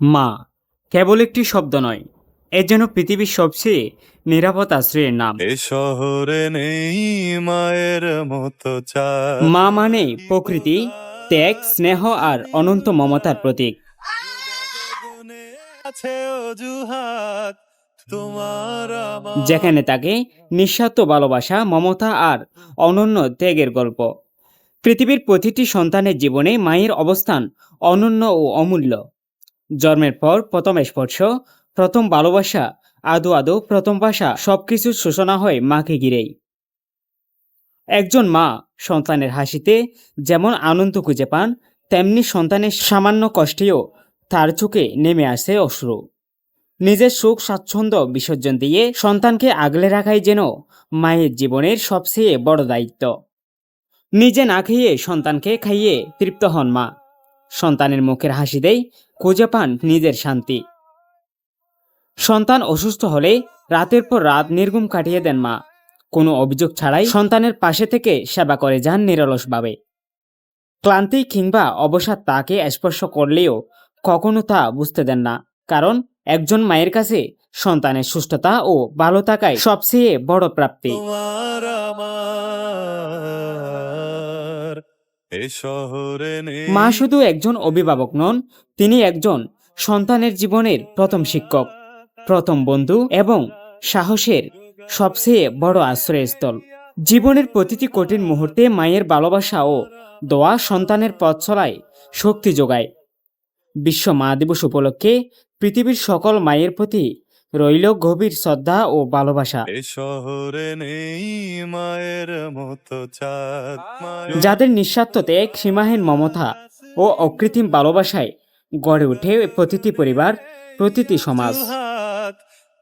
মা কেবল একটি শব্দ নয়, এর যেন পৃথিবীর সবচেয়ে নিরাপদ আশ্রয়ের নাম। এ শহরে নেই মায়ের মতো চাঁদ। মা মানে প্রকৃতি, ত্যাগ, স্নেহ আর অনন্ত মমতার প্রতীক। গুনে আছে অজুহাত তোমার আমার। যেখানে তাকে নিঃস্বার্থ ভালোবাসা, মমতা আর অনন্য ত্যাগের গল্প। পৃথিবীর প্রতিটি সন্তানের জীবনে মায়ের অবস্থান অনন্য ও অমূল্য। জন্মের পর প্রথম স্পর্শ, প্রথম ভালোবাসা, আদো আদো প্রথম ভাষা, সবকিছুর সূচনা হয় মাকে ঘিরেই। একজন মা সন্তানের হাসিতে যেমন আনন্দ খুঁজে পান, তেমনি সন্তানের সামান্য কষ্টেও তার চোখে নেমে আসে অশ্রু। নিজের সুখ স্বাচ্ছন্দ্য বিসর্জন দিয়ে সন্তানকে আগলে রাখাই যেন মায়ের জীবনের সবচেয়ে বড় দায়িত্ব। নিজে না খেয়ে সন্তানকে খাইয়ে তৃপ্ত হন মা। সন্তানের মুখের হাসিতেই খুঁজে পান নিজের শান্তি। সন্তান অসুস্থ হলে রাতের পর রাত নির্ঘুম কাটিয়ে দেন মা। কোনো অভিযোগ ছাড়াই সন্তানের পাশে থেকে সেবা করে যান নিরলসভাবে। ক্লান্তি কিংবা অবসাদ তাকে স্পর্শ করলেও কখনো তা বুঝতে দেন না, কারণ একজন মায়ের কাছে সন্তানের সুস্থতা ও ভালো থাকাই সবচেয়ে বড় প্রাপ্তি। তোমার আমার এ শহরে নেই। মা শুধু একজন অভিভাবক নন, তিনি একজন সন্তানের জীবনের প্রথম শিক্ষক, প্রথম বন্ধু এবং সাহসের সবচেয়ে বড় আশ্রয়স্থল। জীবনের প্রতিটি কঠিন মুহূর্তে মায়ের ভালোবাসা ও দোয়া সন্তানের পথ চলায় শক্তি যোগায়। বিশ্ব মা দিবস উপলক্ষে পৃথিবীর সকল মায়ের প্রতি রইল গভীর শ্রদ্ধা ও ভালোবাসা। এ শহরে নেই মায়ের মতো চাঁদ। যাদের নিঃস্বার্থ ত্যাগ, সীমাহীন মমতা ও অকৃত্রিম ভালোবাসায় গড়ে ওঠে প্রতিটি পরিবার, প্রতিটি সমাজ। হাত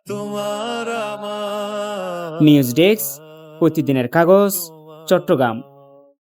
তোমার আমার। নিউজ ডেস্ক, প্রতিদিনের কাগজ, চট্টগ্রাম।